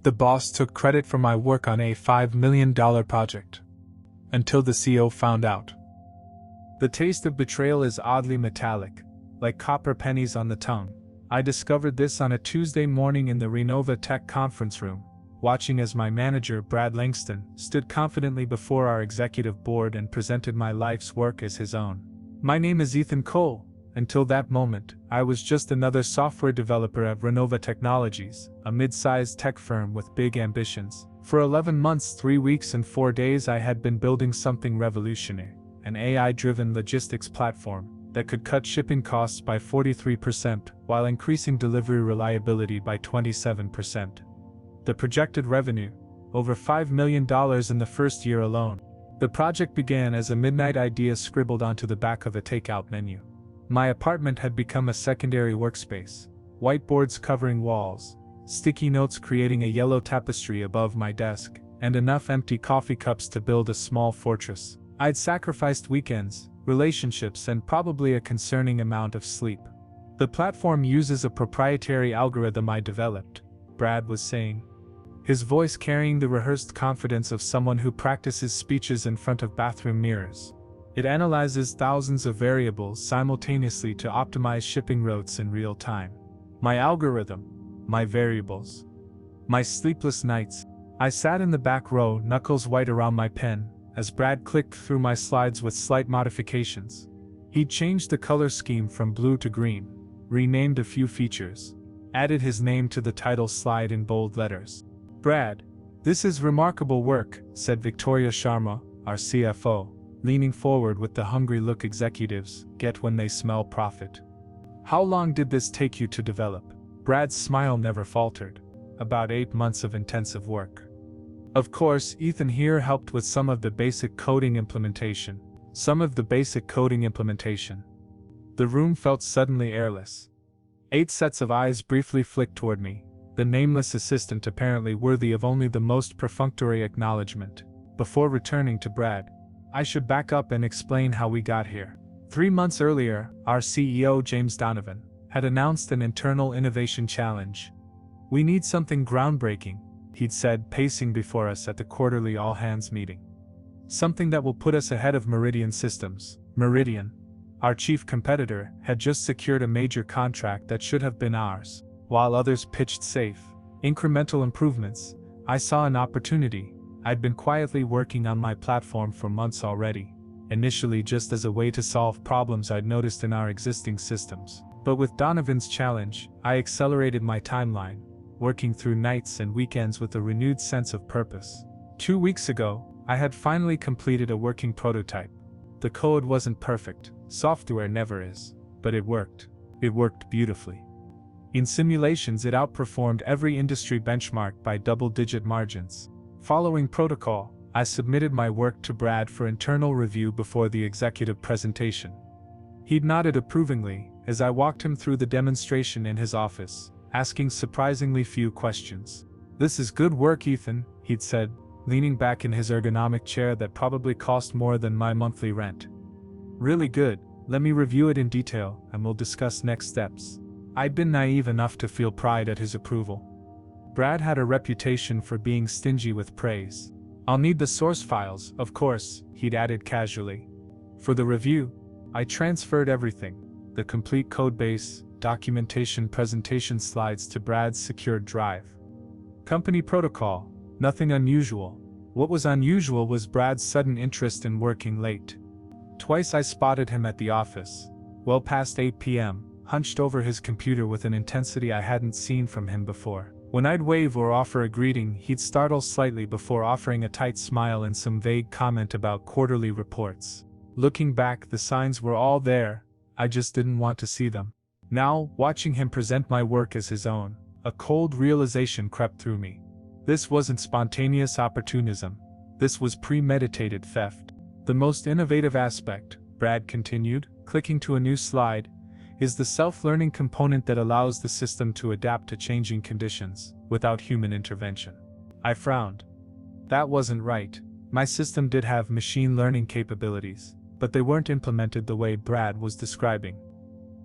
The boss took credit for my work on a $5 million project. Until the CEO found out. The taste of betrayal is oddly metallic, like copper pennies on the tongue. I discovered this on a Tuesday morning in the Renova Tech conference room, watching as my manager, Brad Langston, stood confidently before our executive board and presented my life's work as his own. My name is Ethan Cole. Until that moment, I was just another software developer at Renova Technologies, a mid-sized tech firm with big ambitions. For 11 months, 3 weeks and 4 days I had been building something revolutionary, an AI-driven logistics platform that could cut shipping costs by 43% while increasing delivery reliability by 27%. The projected revenue, over $5 million in the first year alone. The project began as a midnight idea scribbled onto the back of a takeout menu. My apartment had become a secondary workspace, whiteboards covering walls, sticky notes creating a yellow tapestry above my desk, and enough empty coffee cups to build a small fortress. I'd sacrificed weekends, relationships, and probably a concerning amount of sleep. The platform uses a proprietary algorithm I developed, Brad was saying, his voice carrying the rehearsed confidence of someone who practices speeches in front of bathroom mirrors. It analyzes thousands of variables simultaneously to optimize shipping routes in real time. My algorithm, my variables, my sleepless nights. I sat in the back row, knuckles white around my pen, as Brad clicked through my slides with slight modifications. He'd changed the color scheme from blue to green, renamed a few features, added his name to the title slide in bold letters. "Brad, this is remarkable work," said Victoria Sharma, our CFO, leaning forward with the hungry look executives get when they smell profit. "How long did this take you to develop?" Brad's smile never faltered. "About 8 months of intensive work. Of course, Ethan here helped with some of the basic coding implementation. The room felt suddenly airless. 8 sets of eyes briefly flicked toward me, the nameless assistant apparently worthy of only the most perfunctory acknowledgement. Before returning to Brad, I should back up and explain how we got here. 3 months earlier, our CEO James Donovan had announced an internal innovation challenge. "We need something groundbreaking," he'd said, pacing before us at the quarterly all-hands meeting. "Something that will put us ahead of Meridian Systems." Meridian, our chief competitor, had just secured a major contract that should have been ours. While others pitched safe, incremental improvements, I saw an opportunity. I'd been quietly working on my platform for months already, initially just as a way to solve problems I'd noticed in our existing systems. But with Donovan's challenge, I accelerated my timeline, working through nights and weekends with a renewed sense of purpose. 2 weeks ago, I had finally completed a working prototype. The code wasn't perfect, software never is, but it worked. It worked beautifully. In simulations, it outperformed every industry benchmark by double-digit margins. Following protocol, I submitted my work to Brad for internal review before the executive presentation. He'd nodded approvingly as I walked him through the demonstration in his office, asking surprisingly few questions. "This is good work, Ethan," he'd said, leaning back in his ergonomic chair that probably cost more than my monthly rent. "Really good. Let me review it in detail, and we'll discuss next steps." I'd been naive enough to feel pride at his approval. Brad had a reputation for being stingy with praise. "I'll need the source files, of course," he'd added casually. For the review, I transferred everything, the complete codebase, documentation, presentation slides to Brad's secured drive. Company protocol, nothing unusual. What was unusual was Brad's sudden interest in working late. Twice I spotted him at the office, well past 8 p.m., hunched over his computer with an intensity I hadn't seen from him before. When I'd wave or offer a greeting, he'd startle slightly before offering a tight smile and some vague comment about quarterly reports. Looking back, the signs were all there, I just didn't want to see them. Now, watching him present my work as his own, a cold realization crept through me. This wasn't spontaneous opportunism. This was premeditated theft. "The most innovative aspect," Brad continued, clicking to a new slide, "is the self-learning component that allows the system to adapt to changing conditions, without human intervention." I frowned. That wasn't right. My system did have machine learning capabilities, but they weren't implemented the way Brad was describing.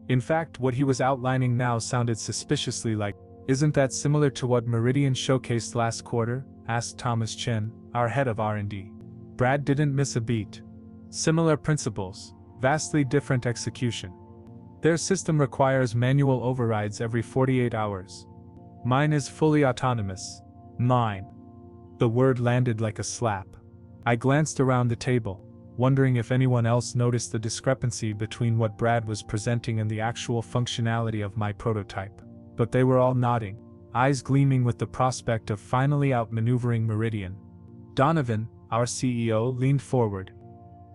In fact, what he was outlining now sounded suspiciously like Isn't that similar to what Meridian showcased last quarter? Asked Thomas Chen, our head of R&D. Brad didn't miss a beat. Similar principles, vastly different execution. Their system requires manual overrides every 48 hours. Mine is fully autonomous. Mine. The word landed like a slap. I glanced around the table, wondering if anyone else noticed the discrepancy between what Brad was presenting and the actual functionality of my prototype. But they were all nodding, eyes gleaming with the prospect of finally outmaneuvering Meridian. Donovan, our CEO, leaned forward.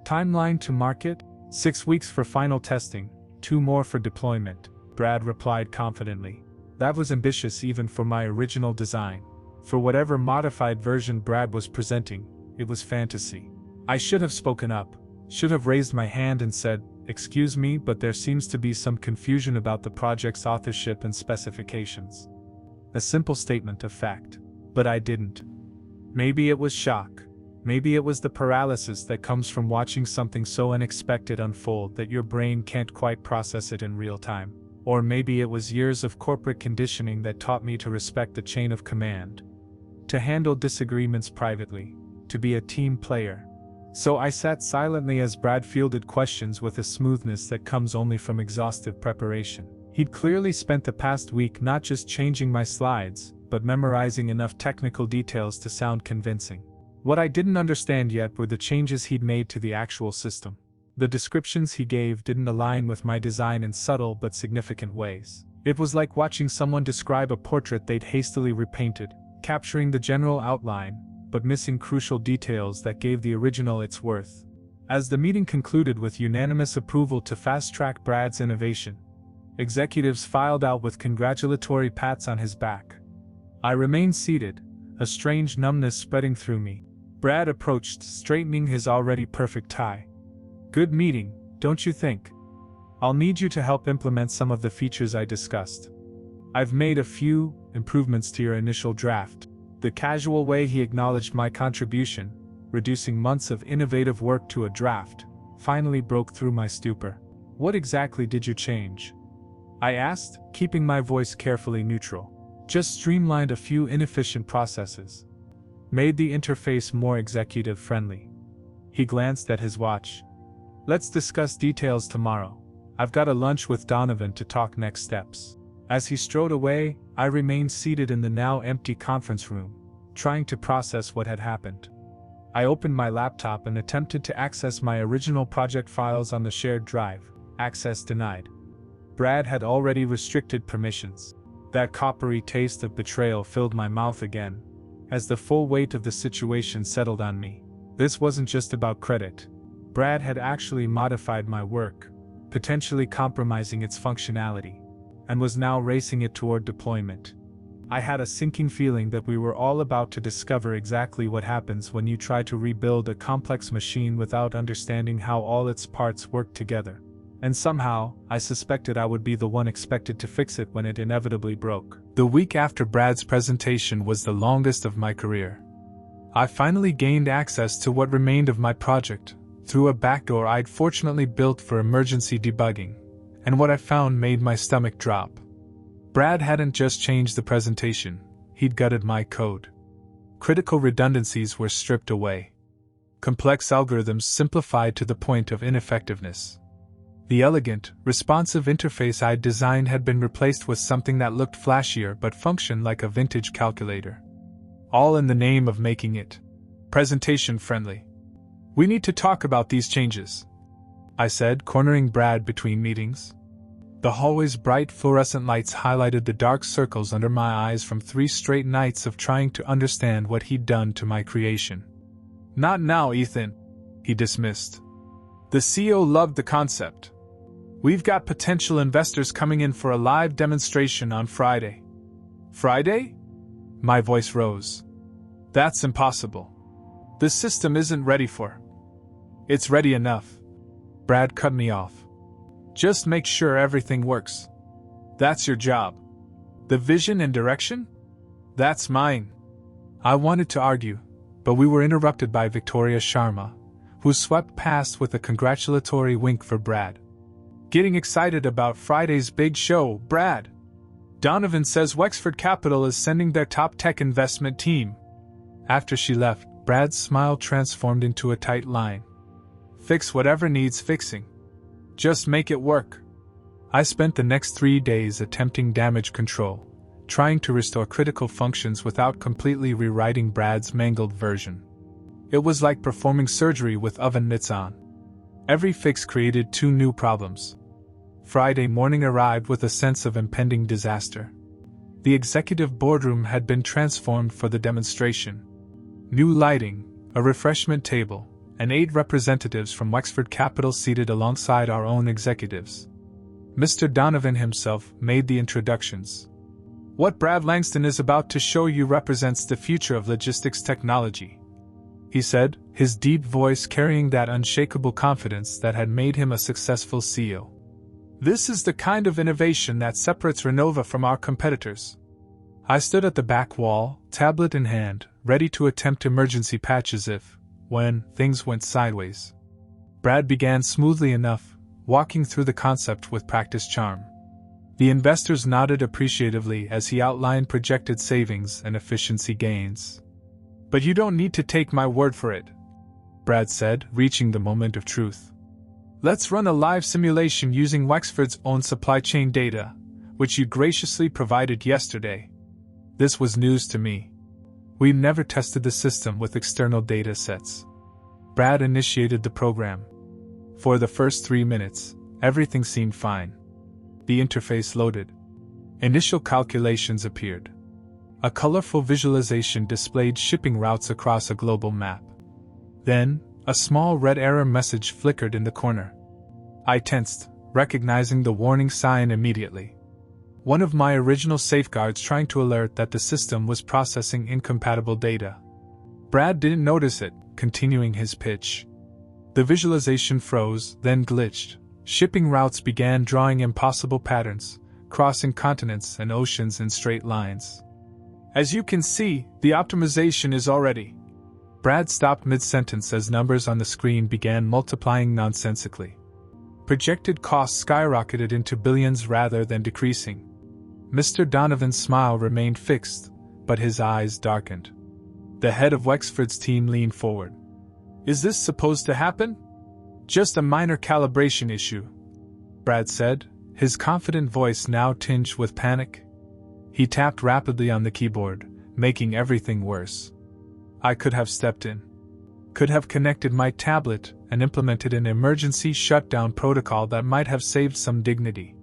Timeline to market? 6 weeks for final testing, 2 more for deployment, Brad replied confidently. That was ambitious even for my original design. For whatever modified version Brad was presenting, it was fantasy. I should have spoken up, should have raised my hand and said, "Excuse me, but there seems to be some confusion about the project's authorship and specifications." A simple statement of fact. But I didn't. Maybe it was shock. Maybe it was the paralysis that comes from watching something so unexpected unfold that your brain can't quite process it in real time. Or maybe it was years of corporate conditioning that taught me to respect the chain of command. To handle disagreements privately. To be a team player. So I sat silently as Brad fielded questions with a smoothness that comes only from exhaustive preparation. He'd clearly spent the past week not just changing my slides, but memorizing enough technical details to sound convincing. What I didn't understand yet were the changes he'd made to the actual system. The descriptions he gave didn't align with my design in subtle but significant ways. It was like watching someone describe a portrait they'd hastily repainted, capturing the general outline, but missing crucial details that gave the original its worth. As the meeting concluded with unanimous approval to fast-track Brad's innovation, executives filed out with congratulatory pats on his back. I remained seated, a strange numbness spreading through me. Brad approached, straightening his already perfect tie. "Good meeting, don't you think? I'll need you to help implement some of the features I discussed. I've made a few improvements to your initial draft." The casual way he acknowledged my contribution, reducing months of innovative work to a draft, finally broke through my stupor. "What exactly did you change?" I asked, keeping my voice carefully neutral. "Just streamlined a few inefficient processes. Made the interface more executive-friendly." He glanced at his watch. "Let's discuss details tomorrow. I've got a lunch with Donovan to talk next steps." As he strode away, I remained seated in the now empty conference room, trying to process what had happened. I opened my laptop and attempted to access my original project files on the shared drive. Access denied. Brad had already restricted permissions. That coppery taste of betrayal filled my mouth again, as the full weight of the situation settled on me. This wasn't just about credit. Brad had actually modified my work, potentially compromising its functionality, and was now racing it toward deployment. I had a sinking feeling that we were all about to discover exactly what happens when you try to rebuild a complex machine without understanding how all its parts work together. And somehow, I suspected I would be the one expected to fix it when it inevitably broke. The week after Brad's presentation was the longest of my career. I finally gained access to what remained of my project, through a backdoor I'd fortunately built for emergency debugging, and what I found made my stomach drop. Brad hadn't just changed the presentation, he'd gutted my code. Critical redundancies were stripped away. Complex algorithms simplified to the point of ineffectiveness. The elegant, responsive interface I'd designed had been replaced with something that looked flashier but functioned like a vintage calculator. All in the name of making it presentation-friendly. "We need to talk about these changes," I said, cornering Brad between meetings. The hallway's bright fluorescent lights highlighted the dark circles under my eyes from 3 straight nights of trying to understand what he'd done to my creation. "Not now, Ethan," he dismissed. "The CEO loved the concept. We've got potential investors coming in for a live demonstration on Friday." "Friday?" My voice rose. "That's impossible. The system isn't ready for." "It's ready enough." Brad cut me off. "Just make sure everything works. That's your job. The vision and direction? That's mine." I wanted to argue, but we were interrupted by Victoria Sharma, who swept past with a congratulatory wink for Brad. "Getting excited about Friday's big show, Brad. Donovan says Wexford Capital is sending their top tech investment team. After she left, Brad's smile transformed into a tight line. Fix whatever needs fixing. Just make it work. I spent the next 3 days attempting damage control, trying to restore critical functions without completely rewriting Brad's mangled version. It was like performing surgery with oven mitts on. Every fix created 2 new problems. Friday morning arrived with a sense of impending disaster. The executive boardroom had been transformed for the demonstration. New lighting, a refreshment table, and 8 representatives from Wexford Capital seated alongside our own executives. Mr. Donovan himself made the introductions. What Brad Langston is about to show you represents the future of logistics technology, he said, his deep voice carrying that unshakable confidence that had made him a successful CEO. This is the kind of innovation that separates Renova from our competitors. I stood at the back wall, tablet in hand, ready to attempt emergency patches when things went sideways. Brad began smoothly enough, walking through the concept with practiced charm. The investors nodded appreciatively as he outlined projected savings and efficiency gains. But you don't need to take my word for it, Brad said, reaching the moment of truth. Let's run a live simulation using Wexford's own supply chain data, which you graciously provided yesterday. This was news to me. We never tested the system with external data sets. Brad initiated the program. For the first 3 minutes, everything seemed fine. The interface loaded. Initial calculations appeared. A colorful visualization displayed shipping routes across a global map. Then, a small red error message flickered in the corner. I tensed, recognizing the warning sign immediately. One of my original safeguards trying to alert that the system was processing incompatible data. Brad didn't notice it, continuing his pitch. The visualization froze, then glitched. Shipping routes began drawing impossible patterns, crossing continents and oceans in straight lines. As you can see, the optimization is already. Brad stopped mid-sentence as numbers on the screen began multiplying nonsensically. Projected costs skyrocketed into billions rather than decreasing. Mr. Donovan's smile remained fixed, but his eyes darkened. The head of Wexford's team leaned forward. Is this supposed to happen? Just a minor calibration issue, Brad said, his confident voice now tinged with panic. He tapped rapidly on the keyboard, making everything worse. I could have stepped in. Could have connected my tablet and implemented an emergency shutdown protocol that might have saved some dignity.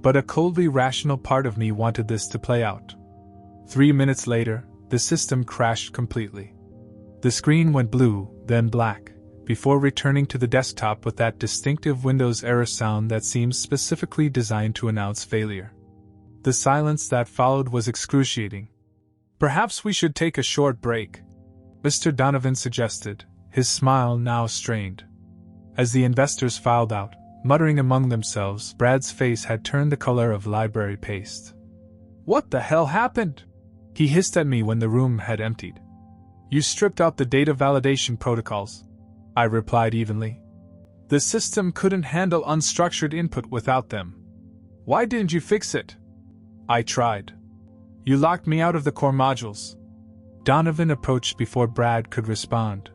But a coldly rational part of me wanted this to play out. 3 minutes later, the system crashed completely. The screen went blue, then black, before returning to the desktop with that distinctive Windows error sound that seems specifically designed to announce failure. The silence that followed was excruciating. Perhaps we should take a short break, Mr. Donovan suggested, his smile now strained. As the investors filed out, muttering among themselves, Brad's face had turned the color of library paste. What the hell happened? He hissed at me when the room had emptied. You stripped out the data validation protocols, I replied evenly. The system couldn't handle unstructured input without them. Why didn't you fix it? I tried. You locked me out of the core modules. Donovan approached before Brad could respond.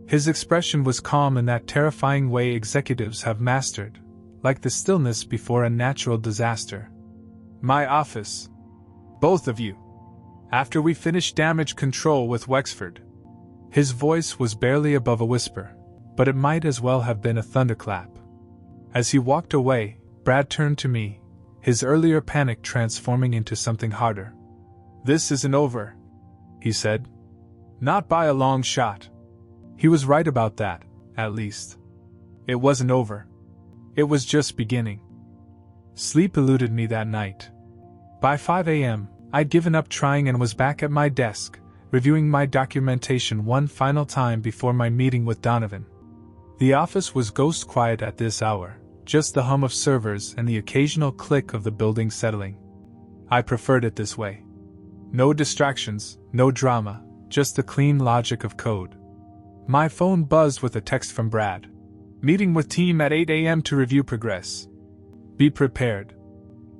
His expression was calm in that terrifying way executives have mastered, like the stillness before a natural disaster. My office. Both of you. After we finished damage control with Wexford. His voice was barely above a whisper, but it might as well have been a thunderclap. As he walked away, Brad turned to me, his earlier panic transforming into something harder. This isn't over, he said. Not by a long shot. He was right about that, at least. It wasn't over. It was just beginning. Sleep eluded me that night. By 5 a.m., I'd given up trying and was back at my desk, reviewing my documentation one final time before my meeting with Donovan. The office was ghost quiet at this hour, just the hum of servers and the occasional click of the building settling. I preferred it this way. No distractions, no drama, just the clean logic of code. My phone buzzed with a text from Brad. Meeting with team at 8 a.m. to review progress. Be prepared.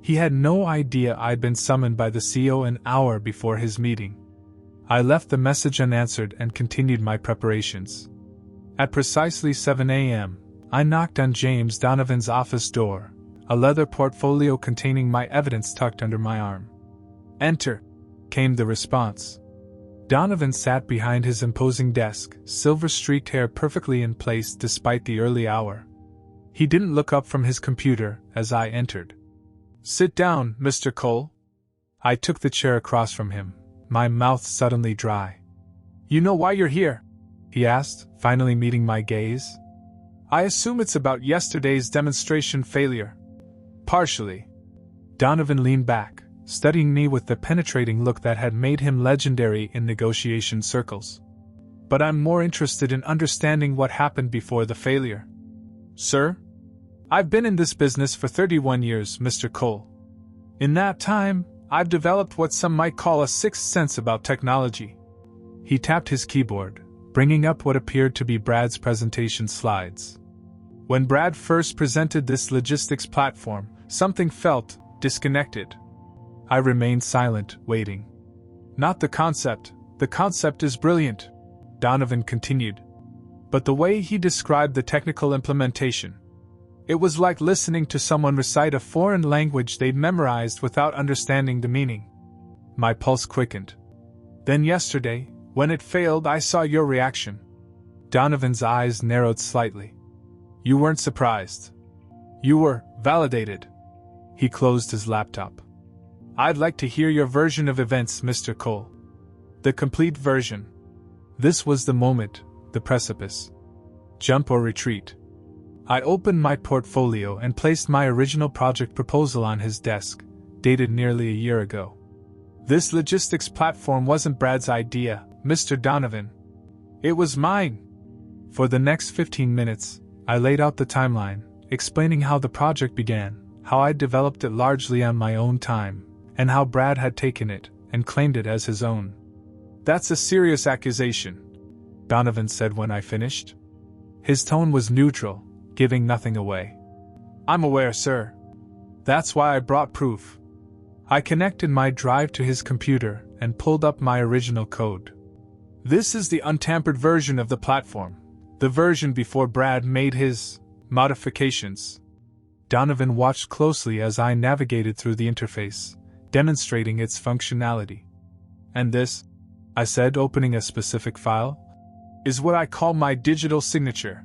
He had no idea I'd been summoned by the CEO an hour before his meeting. I left the message unanswered and continued my preparations. At precisely 7 a.m., I knocked on James Donovan's office door, a leather portfolio containing my evidence tucked under my arm. "Enter," came the response. Donovan sat behind his imposing desk, silver-streaked hair perfectly in place despite the early hour. He didn't look up from his computer as I entered. "Sit down, Mr. Cole." I took the chair across from him, my mouth suddenly dry. "You know why you're here?" he asked, finally meeting my gaze. "I assume it's about yesterday's demonstration failure." "Partially." Donovan leaned back, studying me with the penetrating look that had made him legendary in negotiation circles. "But I'm more interested in understanding what happened before the failure." "Sir? I've been in this business for 31 years, Mr. Cole. In that time, I've developed what some might call a sixth sense about technology." He tapped his keyboard, bringing up what appeared to be Brad's presentation slides. "When Brad first presented this logistics platform, something felt disconnected." I remained silent, waiting. "Not the concept. The concept is brilliant," Donovan continued. "But the way he described the technical implementation. It was like listening to someone recite a foreign language they'd memorized without understanding the meaning." My pulse quickened. "Then yesterday, when it failed, I saw your reaction." Donovan's eyes narrowed slightly. "You weren't surprised. You were validated." He closed his laptop. "I'd like to hear your version of events, Mr. Cole. The complete version." This was the moment, the precipice. Jump or retreat. I opened my portfolio and placed my original project proposal on his desk, dated nearly a year ago. "This logistics platform wasn't Brad's idea, Mr. Donovan. It was mine." For the next 15 minutes, I laid out the timeline, explaining how the project began, how I'd developed it largely on my own time, and how Brad had taken it and claimed it as his own. "That's a serious accusation," Donovan said when I finished. His tone was neutral, giving nothing away. "I'm aware, sir. That's why I brought proof." I connected my drive to his computer and pulled up my original code. "This is the untampered version of the platform, the version before Brad made his modifications." Donovan watched closely as I navigated through the interface, demonstrating its functionality. "And this," I said, opening a specific file, "is what I call my digital signature."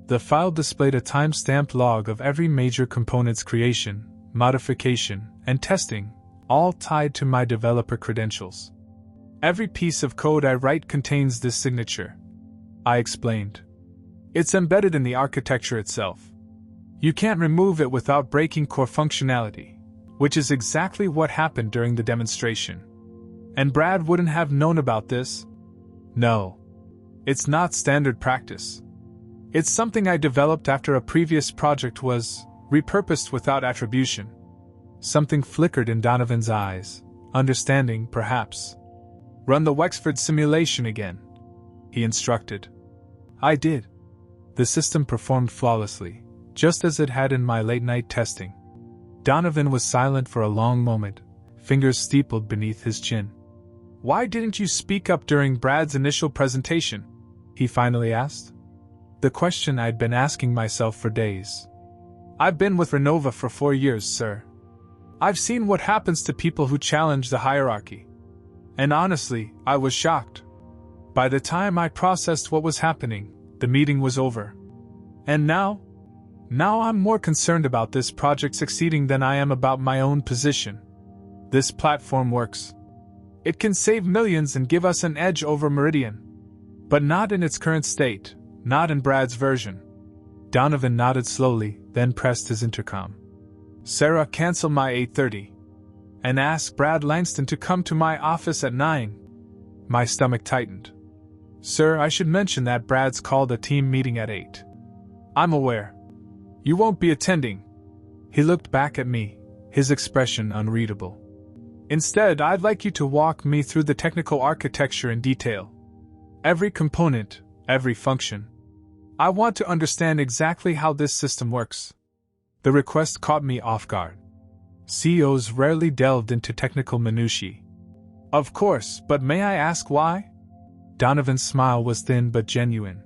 The file displayed a time-stamped log of every major component's creation, modification, and testing, all tied to my developer credentials. "Every piece of code I write contains this signature," I explained. "It's embedded in the architecture itself. You can't remove it without breaking core functionality, which is exactly what happened during the demonstration. And Brad wouldn't have known about this. No. It's not standard practice. It's something I developed after a previous project was repurposed without attribution." Something flickered in Donovan's eyes, understanding, perhaps. "Run the Wexford simulation again," he instructed. I did. The system performed flawlessly, just as it had in my late-night testing. Donovan was silent for a long moment, fingers steepled beneath his chin. "Why didn't you speak up during Brad's initial presentation?" he finally asked. The question I'd been asking myself for days. "I've been with Renova for 4 years, sir. I've seen what happens to people who challenge the hierarchy. And honestly, I was shocked. By the time I processed what was happening, the meeting was over. And now I'm more concerned about this project succeeding than I am about my own position. This platform works. It can save millions and give us an edge over Meridian. But not in its current state, not in Brad's version." Donovan nodded slowly, then pressed his intercom. "Sarah, cancel my 8:30. And ask Brad Langston to come to my office at 9. My stomach tightened. "Sir, I should mention that Brad's called a team meeting at 8. "I'm aware. You won't be attending." He looked back at me, his expression unreadable. "Instead, I'd like you to walk me through the technical architecture in detail. Every component, every function. I want to understand exactly how this system works." The request caught me off guard. CEOs rarely delved into technical minutiae. Of course, but may I ask why? Donovan's smile was thin but genuine.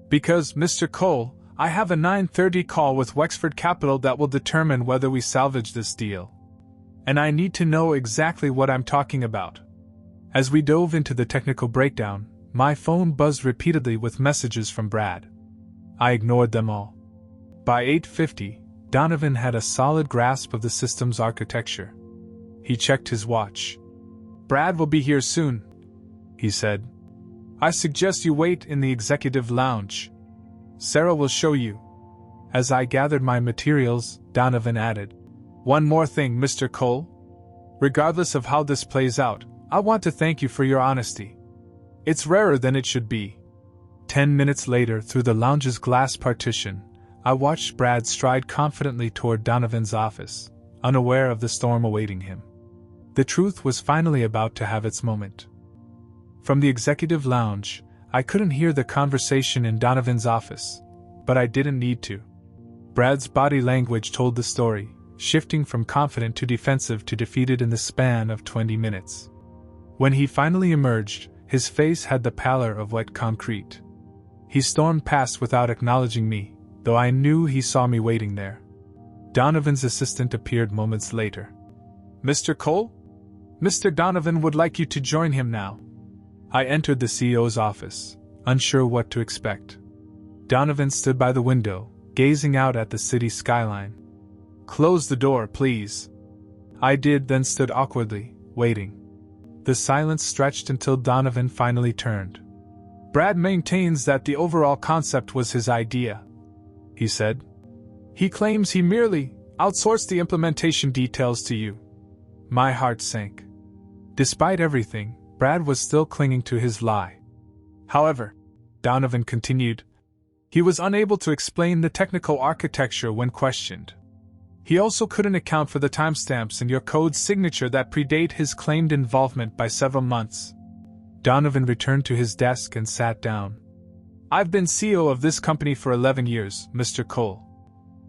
Because, Mr. Cole, I have a 9:30 call with Wexford Capital that will determine whether we salvage this deal. And I need to know exactly what I'm talking about. As we dove into the technical breakdown, my phone buzzed repeatedly with messages from Brad. I ignored them all. By 8:50, Donovan had a solid grasp of the system's architecture. He checked his watch. Brad will be here soon, he said. I suggest you wait in the executive lounge. Sarah will show you. As I gathered my materials, Donovan added, One more thing, Mr. Cole. Regardless of how this plays out, I want to thank you for your honesty. It's rarer than it should be. 10 minutes later, through the lounge's glass partition, I watched Brad stride confidently toward Donovan's office, unaware of the storm awaiting him. The truth was finally about to have its moment. From the executive lounge, I couldn't hear the conversation in Donovan's office, but I didn't need to. Brad's body language told the story, shifting from confident to defensive to defeated in the span of 20 minutes. When he finally emerged, his face had the pallor of wet concrete. He stormed past without acknowledging me, though I knew he saw me waiting there. Donovan's assistant appeared moments later. Mr. Cole? Mr. Donovan would like you to join him now. I entered the CEO's office, unsure what to expect. Donovan stood by the window, gazing out at the city skyline. Close the door, please. I did, then stood awkwardly, waiting. The silence stretched until Donovan finally turned. Brad maintains that the overall concept was his idea, he said. He claims he merely outsourced the implementation details to you. My heart sank. Despite everything, Brad was still clinging to his lie. However, Donovan continued, he was unable to explain the technical architecture when questioned. He also couldn't account for the timestamps in your code's signature that predate his claimed involvement by several months. Donovan returned to his desk and sat down. I've been CEO of this company for 11 years, Mr. Cole.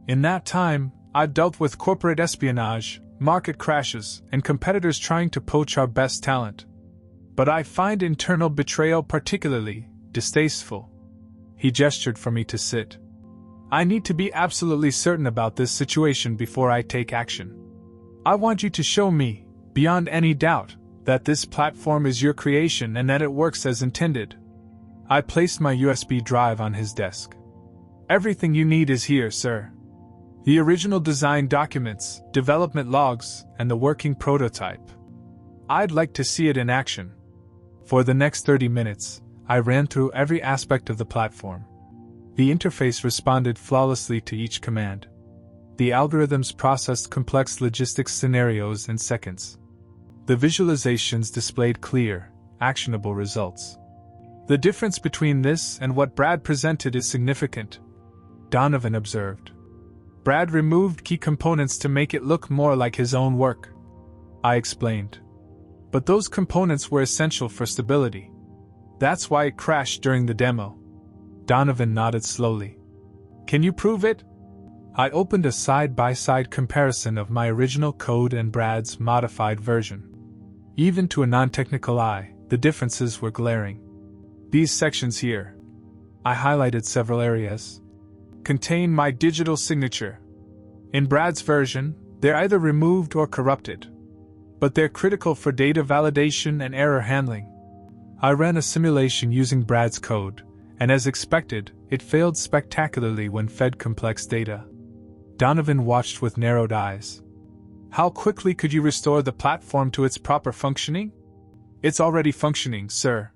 In that time, I've dealt with corporate espionage, market crashes, and competitors trying to poach our best talent. But I find internal betrayal particularly distasteful. He gestured for me to sit. I need to be absolutely certain about this situation before I take action. I want you to show me, beyond any doubt, that this platform is your creation and that it works as intended. I placed my USB drive on his desk. Everything you need is here, sir. The original design documents, development logs, and the working prototype. I'd like to see it in action. For the next 30 minutes, I ran through every aspect of the platform. The interface responded flawlessly to each command. The algorithms processed complex logistics scenarios in seconds. The visualizations displayed clear, actionable results. The difference between this and what Brad presented is significant, Donovan observed. Brad removed key components to make it look more like his own work, I explained. But those components were essential for stability. That's why it crashed during the demo. Donovan nodded slowly. Can you prove it? I opened a side-by-side comparison of my original code and Brad's modified version. Even to a non-technical eye, the differences were glaring. These sections here, I highlighted several areas, contain my digital signature. In Brad's version, they're either removed or corrupted. But they're critical for data validation and error handling. I ran a simulation using Brad's code, and as expected, it failed spectacularly when fed complex data. Donovan watched with narrowed eyes. How quickly could you restore the platform to its proper functioning? It's already functioning, sir.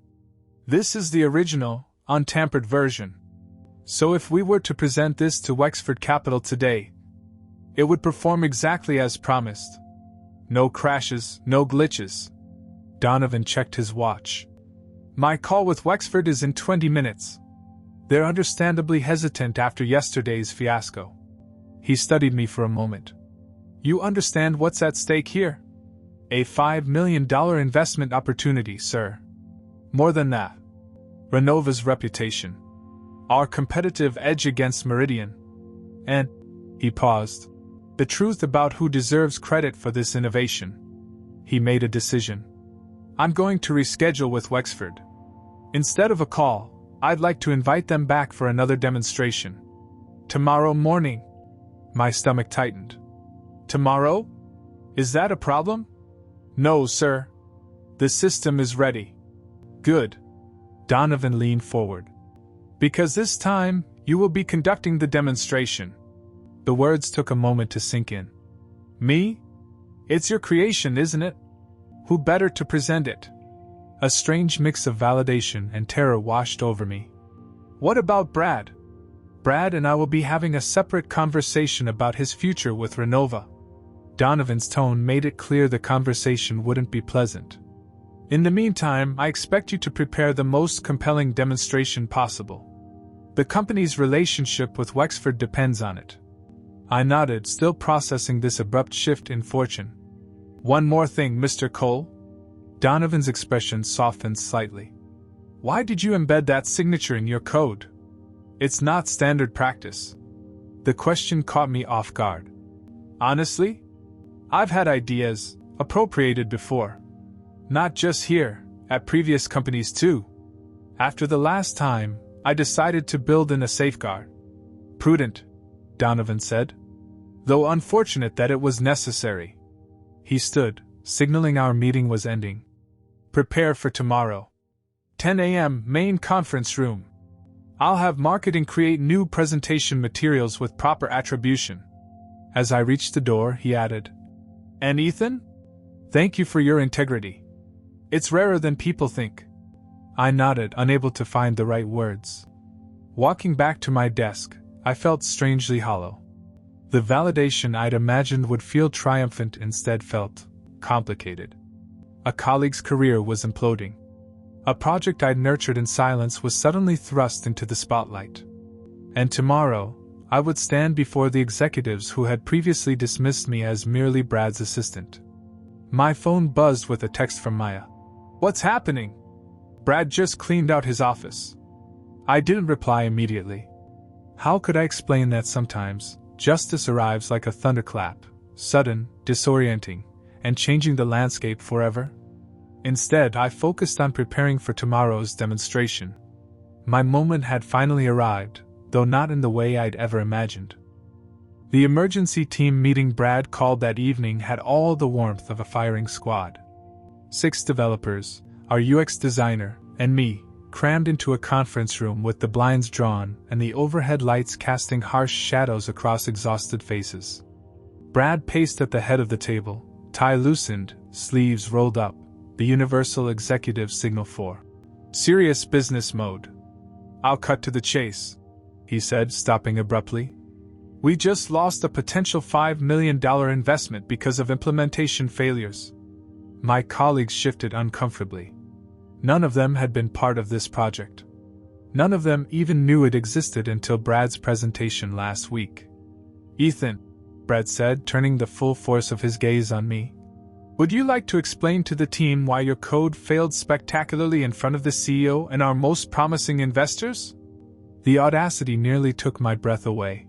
This is the original, untampered version. So if we were to present this to Wexford Capital today, it would perform exactly as promised. No crashes, no glitches. Donovan checked his watch. My call with Wexford is in 20 minutes. They're understandably hesitant after yesterday's fiasco. He studied me for a moment. You understand what's at stake here? A $5 million investment opportunity, sir. More than that. Renova's reputation. Our competitive edge against Meridian. And, he paused. The truth about who deserves credit for this innovation. He made a decision. I'm going to reschedule with Wexford. Instead of a call, I'd like to invite them back for another demonstration. Tomorrow morning. My stomach tightened. Tomorrow? Is that a problem? No, sir. The system is ready. Good. Donovan leaned forward. Because this time, you will be conducting the demonstration. The words took a moment to sink in. Me? It's your creation, isn't it? Who better to present it? A strange mix of validation and terror washed over me. What about Brad? Brad and I will be having a separate conversation about his future with Renova. Donovan's tone made it clear the conversation wouldn't be pleasant. In the meantime, I expect you to prepare the most compelling demonstration possible. The company's relationship with Wexford depends on it. I nodded, still processing this abrupt shift in fortune. One more thing, Mr. Cole. Donovan's expression softened slightly. Why did you embed that signature in your code? It's not standard practice. The question caught me off guard. Honestly, I've had ideas appropriated before. Not just here, at previous companies too. After the last time, I decided to build in a safeguard. Prudent, Donovan said. Though unfortunate that it was necessary. He stood, signaling our meeting was ending. Prepare for tomorrow. 10 a.m. main conference room. I'll have marketing create new presentation materials with proper attribution. As I reached the door, he added, And Ethan? Thank you for your integrity. It's rarer than people think. I nodded, unable to find the right words. Walking back to my desk, I felt strangely hollow. The validation I'd imagined would feel triumphant instead felt complicated. A colleague's career was imploding. A project I'd nurtured in silence was suddenly thrust into the spotlight. And tomorrow, I would stand before the executives who had previously dismissed me as merely Brad's assistant. My phone buzzed with a text from Maya. What's happening? Brad just cleaned out his office. I didn't reply immediately. How could I explain that sometimes justice arrives like a thunderclap, sudden, disorienting, and changing the landscape forever? Instead, I focused on preparing for tomorrow's demonstration. My moment had finally arrived, though not in the way I'd ever imagined. The emergency team meeting Brad called that evening had all the warmth of a firing squad. 6 developers, our UX designer, and me, crammed into a conference room with the blinds drawn and the overhead lights casting harsh shadows across exhausted faces. Brad paced at the head of the table, tie loosened, sleeves rolled up, the universal executive signal for serious business mode. I'll cut to the chase, he said, stopping abruptly. We just lost a potential $5 million investment because of implementation failures. My colleagues shifted uncomfortably. None of them had been part of this project. None of them even knew it existed until Brad's presentation last week. Ethan, Brad said, turning the full force of his gaze on me. Would you like to explain to the team why your code failed spectacularly in front of the CEO and our most promising investors? The audacity nearly took my breath away.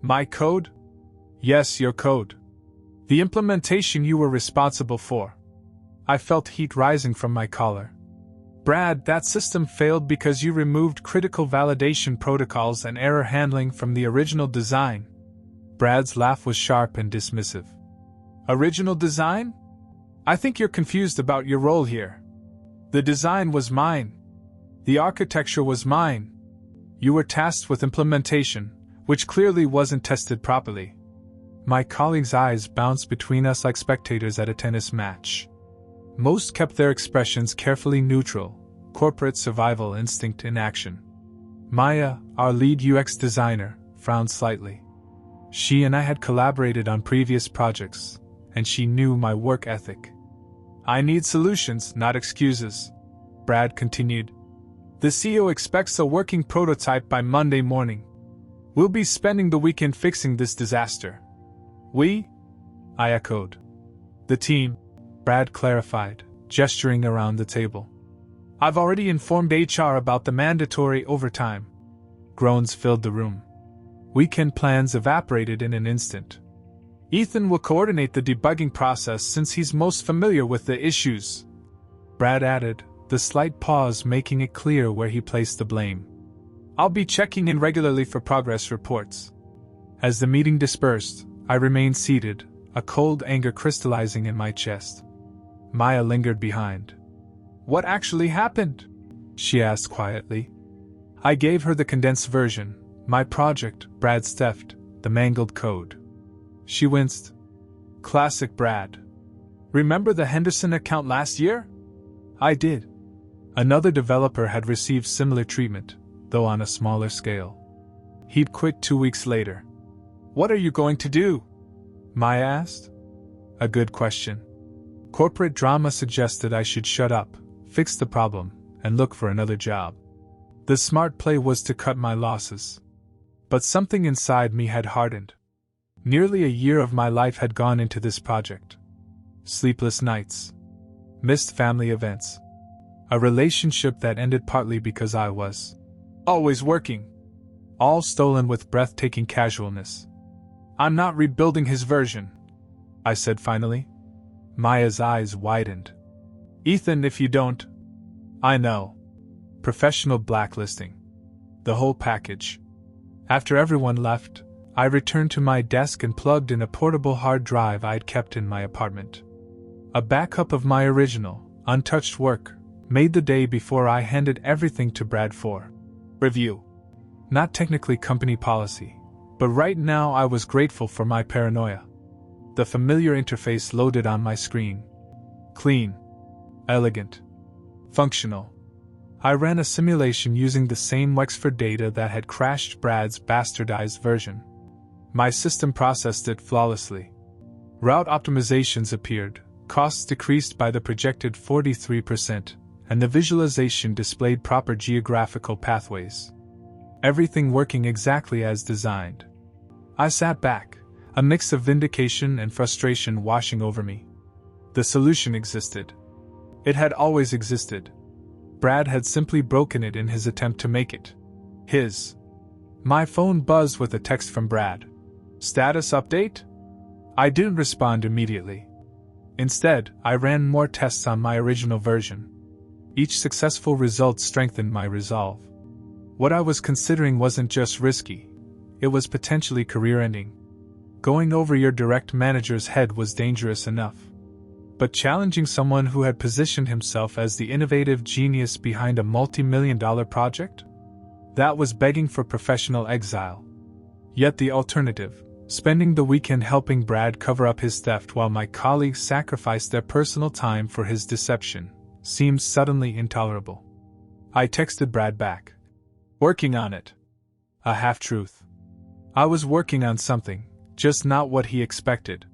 My code? Yes, your code. The implementation you were responsible for. I felt heat rising from my collar. Brad, that system failed because you removed critical validation protocols and error handling from the original design. Brad's laugh was sharp and dismissive. Original design? I think you're confused about your role here. The design was mine. The architecture was mine. You were tasked with implementation, which clearly wasn't tested properly. My colleagues' eyes bounced between us like spectators at a tennis match. Most kept their expressions carefully neutral, corporate survival instinct in action. Maya, our lead UX designer, frowned slightly. She and I had collaborated on previous projects, and she knew my work ethic. I need solutions, not excuses, Brad continued. The CEO expects a working prototype by Monday morning. We'll be spending the weekend fixing this disaster. We? I echoed. The team, Brad clarified, gesturing around the table. I've already informed HR about the mandatory overtime. Groans filled the room. Weekend plans evaporated in an instant. Ethan will coordinate the debugging process since he's most familiar with the issues, Brad added, the slight pause making it clear where he placed the blame. I'll be checking in regularly for progress reports. As the meeting dispersed, I remained seated, a cold anger crystallizing in my chest. Maya lingered behind. What actually happened? She asked quietly. I gave her the condensed version, my project, Brad's theft, the mangled code. She winced. Classic Brad. Remember the Henderson account last year? I did. Another developer had received similar treatment, though on a smaller scale. He'd quit 2 weeks later. What are you going to do? Maya asked. A good question. Corporate drama suggested I should shut up, fix the problem, and look for another job. The smart play was to cut my losses. But something inside me had hardened. Nearly a year of my life had gone into this project. Sleepless nights. Missed family events. A relationship that ended partly because I was always working. All stolen with breathtaking casualness. I'm not rebuilding his version, I said finally. Maya's eyes widened. Ethan, if you don't. I know. Professional blacklisting. The whole package. After everyone left, I returned to my desk and plugged in a portable hard drive I'd kept in my apartment. A backup of my original, untouched work, made the day before I handed everything to Brad for review. Not technically company policy, but right now I was grateful for my paranoia. The familiar interface loaded on my screen. Clean. Elegant. Functional. I ran a simulation using the same Wexford data that had crashed Brad's bastardized version. My system processed it flawlessly. Route optimizations appeared, costs decreased by the projected 43%, and the visualization displayed proper geographical pathways. Everything working exactly as designed. I sat back, a mix of vindication and frustration washing over me. The solution existed. It had always existed. Brad had simply broken it in his attempt to make it his. My phone buzzed with a text from Brad. Status update? I didn't respond immediately. Instead, I ran more tests on my original version. Each successful result strengthened my resolve. What I was considering wasn't just risky, it was potentially career-ending. Going over your direct manager's head was dangerous enough. But challenging someone who had positioned himself as the innovative genius behind a multi-million-dollar project? That was begging for professional exile. Yet the alternative, spending the weekend helping Brad cover up his theft while my colleagues sacrificed their personal time for his deception, seemed suddenly intolerable. I texted Brad back. Working on it. A half-truth. I was working on something, just not what he expected.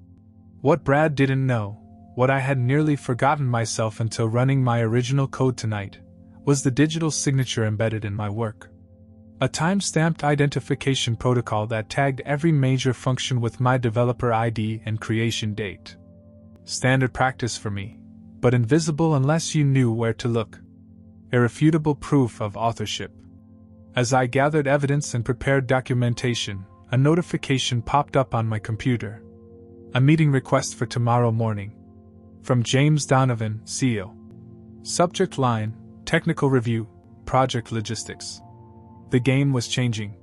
What Brad didn't know, what I had nearly forgotten myself until running my original code tonight, was the digital signature embedded in my work. A time-stamped identification protocol that tagged every major function with my developer ID and creation date. Standard practice for me, but invisible unless you knew where to look. Irrefutable proof of authorship. As I gathered evidence and prepared documentation, a notification popped up on my computer. A meeting request for tomorrow morning. From James Donovan, CEO. Subject line, Technical Review, Project Logistics. The game was changing.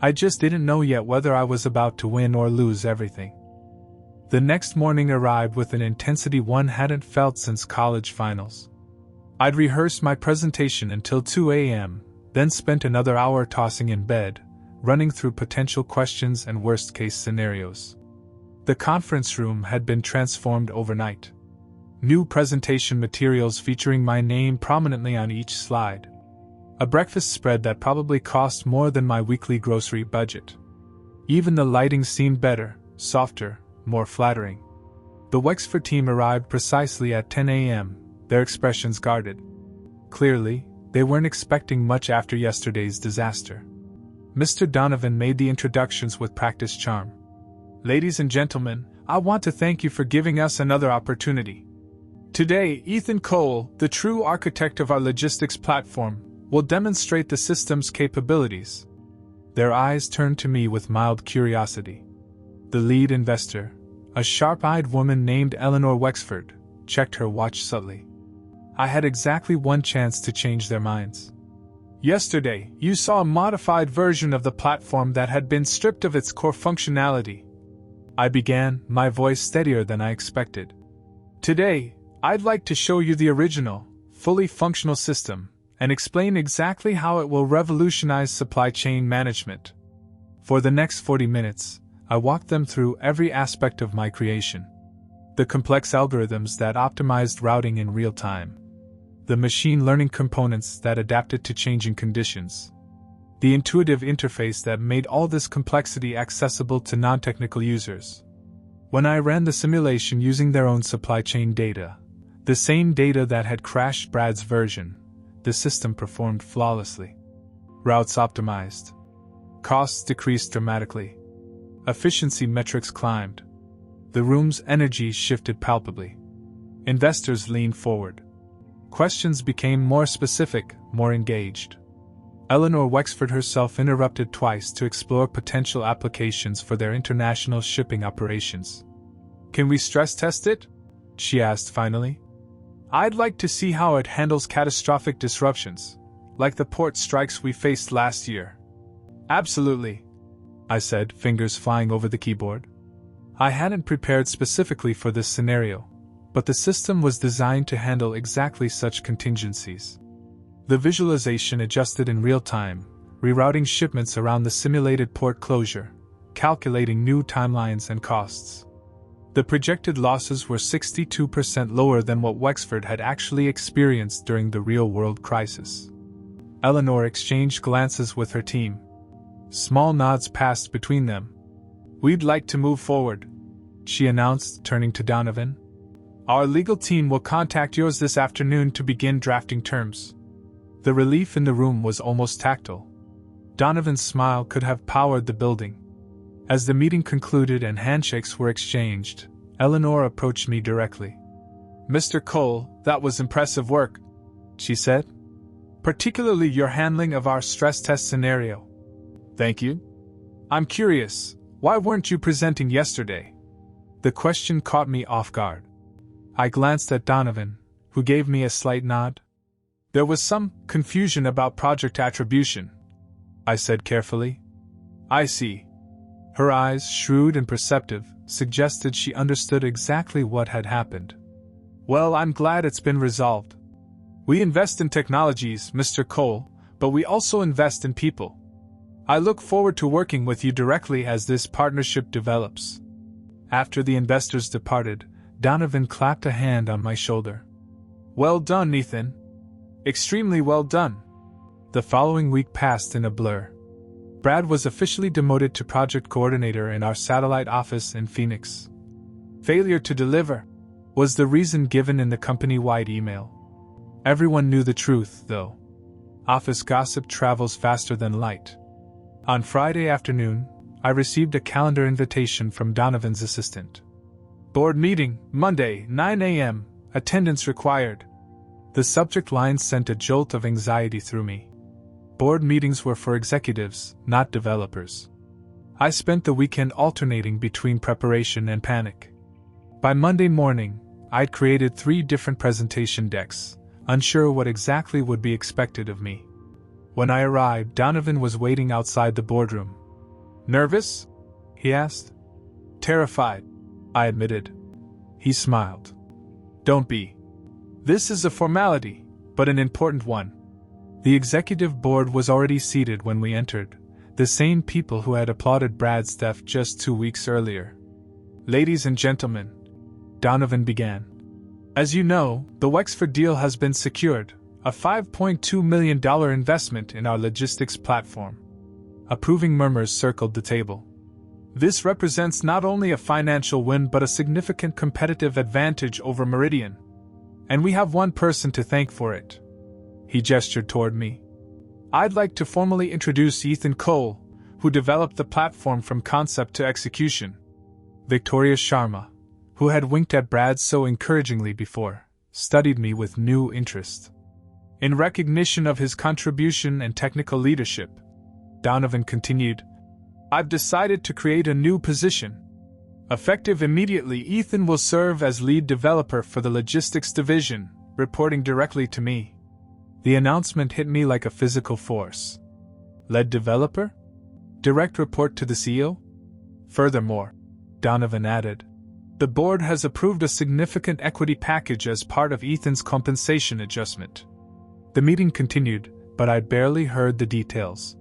I just didn't know yet whether I was about to win or lose everything. The next morning arrived with an intensity one hadn't felt since college finals. I'd rehearsed my presentation until 2 a.m., then spent another hour tossing in bed, running through potential questions and worst-case scenarios. The conference room had been transformed overnight. New presentation materials featuring my name prominently on each slide. A breakfast spread that probably cost more than my weekly grocery budget. Even the lighting seemed better, softer, more flattering. The Wexford team arrived precisely at 10 a.m., their expressions guarded. Clearly, they weren't expecting much after yesterday's disaster. Mr. Donovan made the introductions with practiced charm. Ladies and gentlemen, I want to thank you for giving us another opportunity. Today, Ethan Cole, the true architect of our logistics platform, will demonstrate the system's capabilities. Their eyes turned to me with mild curiosity. The lead investor, A sharp-eyed woman named Eleanor Wexford checked her watch subtly. I had exactly one chance to change their minds. Yesterday, you saw a modified version of the platform that had been stripped of its core functionality. I began, my voice steadier than I expected. Today, I'd like to show you the original, fully functional system, and explain exactly how it will revolutionize supply chain management. For the next 40 minutes, I walked them through every aspect of my creation. The complex algorithms that optimized routing in real time. The machine learning components that adapted to changing conditions. The intuitive interface that made all this complexity accessible to non-technical users. When I ran the simulation using their own supply chain data, the same data that had crashed Brad's version, the system performed flawlessly. Routes optimized. Costs decreased dramatically. Efficiency metrics climbed. The room's energy shifted palpably. Investors leaned forward. Questions became more specific, more engaged. Eleanor Wexford herself interrupted twice to explore potential applications for their international shipping operations. Can we stress test it? She asked finally. I'd like to see how it handles catastrophic disruptions, like the port strikes we faced last year. Absolutely, I said, fingers flying over the keyboard. I hadn't prepared specifically for this scenario, but the system was designed to handle exactly such contingencies. The visualization adjusted in real time, rerouting shipments around the simulated port closure, calculating new timelines and costs. The projected losses were 62% lower than what Wexford had actually experienced during the real-world crisis. Eleanor exchanged glances with her team. Small nods passed between them. We'd like to move forward, she announced, turning to Donovan. Our legal team will contact yours this afternoon to begin drafting terms. The relief in the room was almost tactile. Donovan's smile could have powered the building. As the meeting concluded and handshakes were exchanged, Eleanor approached me directly. Mr. Cole, that was impressive work, she said. Particularly your handling of our stress test scenario. Thank you. I'm curious, why weren't you presenting yesterday? The question caught me off guard. I glanced at Donovan, who gave me a slight nod. There was some confusion about project attribution, I said carefully. I see. Her eyes, shrewd and perceptive, suggested she understood exactly what had happened. Well, I'm glad it's been resolved. We invest in technologies, Mr. Cole, but we also invest in people. I look forward to working with you directly as this partnership develops. After the investors departed, Donovan clapped a hand on my shoulder. Well done, Ethan. Extremely well done. The following week passed in a blur. Brad was officially demoted to project coordinator in our satellite office in Phoenix. Failure to deliver was the reason given in the company-wide email. Everyone knew the truth, though. Office gossip travels faster than light. On Friday afternoon, I received a calendar invitation from Donovan's assistant. Board meeting, Monday, 9 a.m., attendance required. The subject line sent a jolt of anxiety through me. Board meetings were for executives, not developers. I spent the weekend alternating between preparation and panic. By Monday morning, I'd created 3 different presentation decks, unsure what exactly would be expected of me. When I arrived, Donovan was waiting outside the boardroom. Nervous? He asked. Terrified, I admitted. He smiled. Don't be. This is a formality, but an important one. The executive board was already seated when we entered, the same people who had applauded Brad's death just 2 weeks earlier. Ladies and gentlemen, Donovan began. As you know, the Wexford deal has been secured, a $5.2 million investment in our logistics platform. Approving murmurs circled the table. This represents not only a financial win but a significant competitive advantage over Meridian. And we have one person to thank for it. He gestured toward me. I'd like to formally introduce Ethan Cole, who developed the platform from concept to execution. Victoria Sharma, who had winked at Brad so encouragingly before, studied me with new interest. In recognition of his contribution and technical leadership, Donovan continued, I've decided to create a new position. Effective immediately, Ethan will serve as lead developer for the logistics division, reporting directly to me. The announcement hit me like a physical force. Lead developer? Direct report to the CEO? Furthermore, Donovan added, the board has approved a significant equity package as part of Ethan's compensation adjustment. The meeting continued, but I barely heard the details.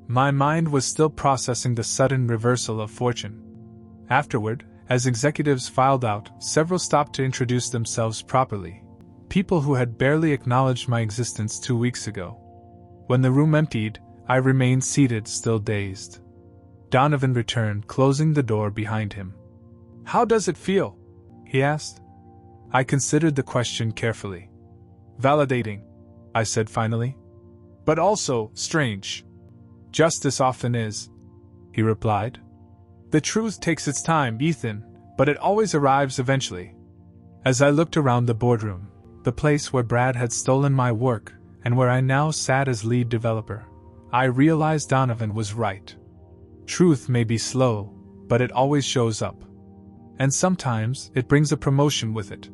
My mind was still processing the sudden reversal of fortune. Afterward, as executives filed out, several stopped to introduce themselves properly. People who had barely acknowledged my existence 2 weeks ago. When the room emptied, I remained seated, still dazed. Donovan returned, closing the door behind him. How does it feel? He asked. I considered the question carefully. Validating, I said finally. But also strange. Justice often is, he replied. The truth takes its time, Ethan, but it always arrives eventually. As I looked around the boardroom, the place where Brad had stolen my work, and where I now sat as lead developer, I realized Donovan was right. Truth may be slow, but it always shows up. And sometimes it brings a promotion with it.